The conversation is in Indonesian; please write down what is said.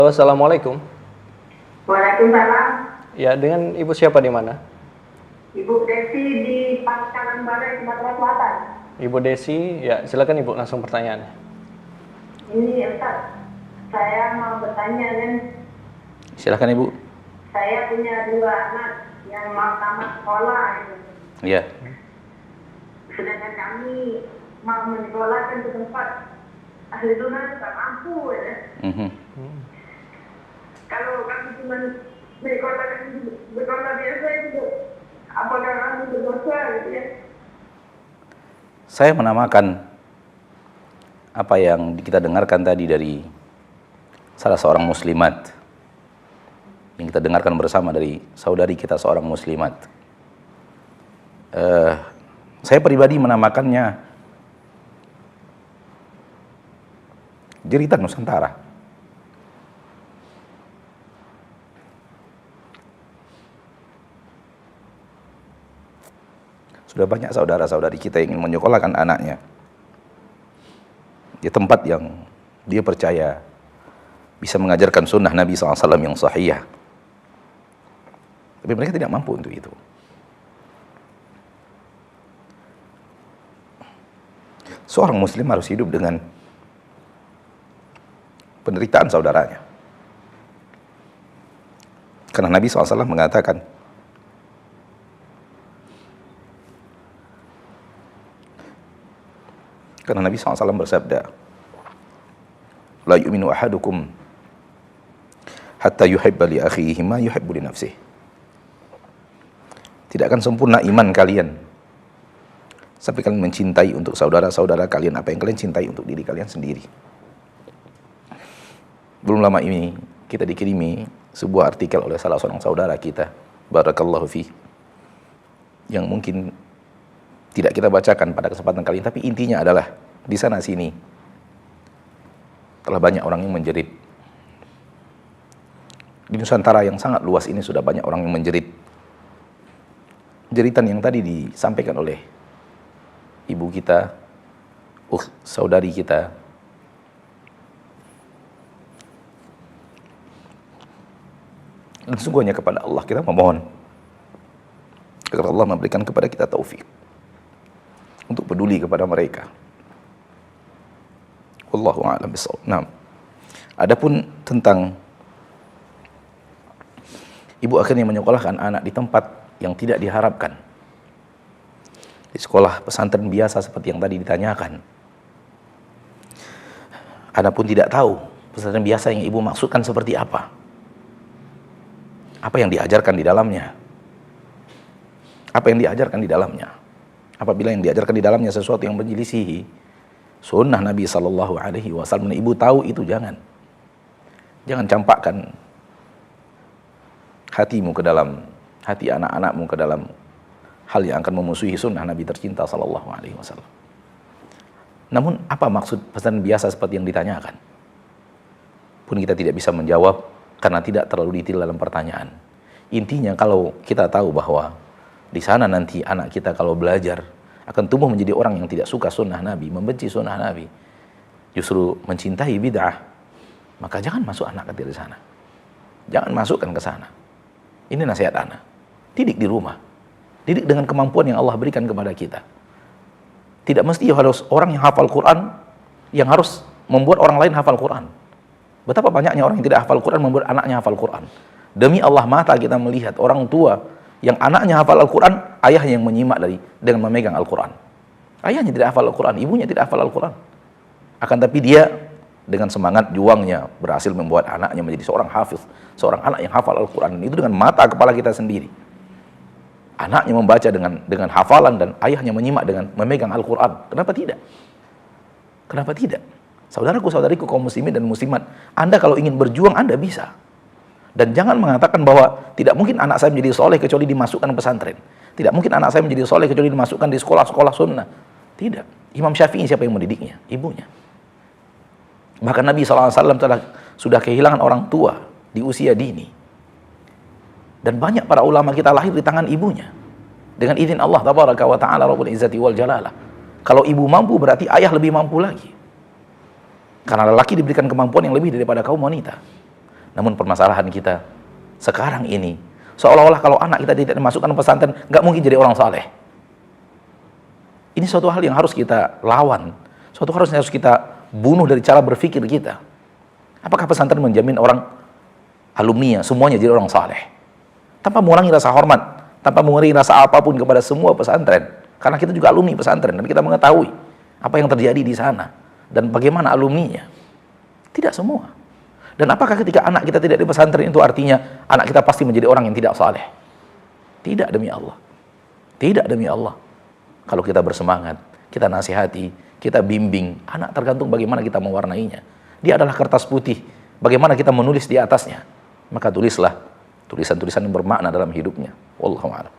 Halo, assalamualaikum. Waalaikumsalam. Ya, dengan ibu siapa di mana? Ibu Desi di Pangkalan Balai, Sumatera Selatan. Ibu Desi, ya silakan ibu langsung pertanyaannya. Ini Ustaz, saya mau bertanya kan. Silakan ibu. Saya punya 2 anak yang mau tamat sekolah. Iya. Sedangkan kami mau menyekolahkan ke tempat ahli sunnah tak mampu ya. Kalau kami cuma sekolah biasa itu, apakah kami berdosa gitu ya? Saya menamakan apa yang kita dengarkan tadi dari salah seorang muslimat, yang kita dengarkan bersama dari saudari kita seorang muslimat. Saya pribadi menamakannya jeritan Nusantara. Sudah banyak saudara-saudari kita yang ingin menyekolahkan anaknya di tempat yang dia percaya bisa mengajarkan sunnah Nabi SAW yang sahih. Tapi mereka tidak mampu untuk itu. Seorang muslim harus hidup dengan penderitaan saudaranya. Karena Nabi SAW mengatakan, karena Nabi SAW bersabda, la yu'minu ahadukum hatta yuhibba li akhihi ma yuhibbu li nafsihi. Tidak akan sempurna iman kalian sampai kalian mencintai untuk saudara-saudara kalian apa yang kalian cintai untuk diri kalian sendiri. Belum lama ini kita dikirimi sebuah artikel oleh salah seorang saudara kita, barakallahu fi, yang mungkin tidak kita bacakan pada kesempatan kali ini, tapi intinya adalah di sana sini telah banyak orang yang menjerit. Di Nusantara yang sangat luas ini sudah banyak orang yang menjerit. Jeritan yang tadi disampaikan oleh ibu kita, saudari kita, dan sungguhnya kepada Allah kita memohon agar Allah memberikan kepada kita taufik untuk peduli kepada mereka. Wallahu a'lam bishawab. Nah, adapun tentang ibu akhirnya menyekolahkan anak di tempat yang tidak diharapkan, di sekolah pesantren biasa seperti yang tadi ditanyakan. Adapun tidak tahu pesantren biasa yang ibu maksudkan seperti apa yang diajarkan di dalamnya, apa yang diajarkan di dalamnya. Apabila yang diajarkan di dalamnya sesuatu yang menyelisihi sunnah Nabi SAW, ibu tahu itu jangan campakkan hatimu ke dalam hati anak-anakmu ke dalam hal yang akan memusuhi sunnah Nabi tercinta SAW. Namun apa maksud pesan biasa seperti yang ditanyakan? Pun kita tidak bisa menjawab karena tidak terlalu detail dalam pertanyaan. Intinya kalau kita tahu bahwa di sana nanti anak kita kalau belajar akan tumbuh menjadi orang yang tidak suka sunnah Nabi, membenci sunnah Nabi, justru mencintai bid'ah, maka jangan masuk anak kita di sana. Jangan masukkan ke sana. Ini nasihat anak. Didik di rumah. Didik dengan kemampuan yang Allah berikan kepada kita. Tidak mesti harus orang yang hafal Quran yang harus membuat orang lain hafal Quran. Betapa banyaknya orang yang tidak hafal Quran membuat anaknya hafal Quran. Demi Allah, mata kita melihat orang tua yang anaknya hafal Al-Quran, ayahnya yang menyimak dengan memegang Al-Quran. Ayahnya tidak hafal Al-Quran, ibunya tidak hafal Al-Quran. Akan tapi dia dengan semangat juangnya berhasil membuat anaknya menjadi seorang hafiz, seorang anak yang hafal Al-Quran. Itu dengan mata kepala kita sendiri. Anaknya membaca dengan hafalan dan ayahnya menyimak dengan memegang Al-Quran. Kenapa tidak? Kenapa tidak? Saudaraku-saudariku kaum muslimin dan muslimat, Anda kalau ingin berjuang Anda bisa. Dan jangan mengatakan bahwa tidak mungkin anak saya menjadi soleh kecuali dimasukkan pesantren. Tidak mungkin anak saya menjadi soleh kecuali dimasukkan di sekolah-sekolah sunnah. Tidak. Imam Syafi'i siapa yang mendidiknya? Ibunya. Bahkan Nabi SAW sudah kehilangan orang tua di usia dini. Dan banyak para ulama kita lahir di tangan ibunya. Dengan izin Allah tabaraka wa ta'ala Rabbul Izzati wal Jalalah. Kalau ibu mampu berarti ayah lebih mampu lagi. Karena lelaki diberikan kemampuan yang lebih daripada kaum wanita. Namun permasalahan kita sekarang ini, seolah-olah kalau anak kita tidak dimasukkan pesantren, nggak mungkin jadi orang saleh. Ini suatu hal yang harus kita lawan, suatu hal yang harus kita bunuh dari cara berpikir kita. Apakah pesantren menjamin orang alumni semuanya jadi orang saleh? Tanpa mengurangi rasa hormat, tanpa mengurangi rasa apapun kepada semua pesantren. Karena kita juga alumni pesantren dan kita mengetahui apa yang terjadi di sana dan bagaimana alumninya. Tidak semua. Dan apakah ketika anak kita tidak di pesantren itu artinya anak kita pasti menjadi orang yang tidak saleh? Tidak, demi Allah. Tidak, demi Allah. Kalau kita bersemangat, kita nasihati, kita bimbing, anak tergantung bagaimana kita mewarnainya. Dia adalah kertas putih, bagaimana kita menulis di atasnya. Maka tulislah tulisan-tulisan yang bermakna dalam hidupnya. Wallahu a'lam.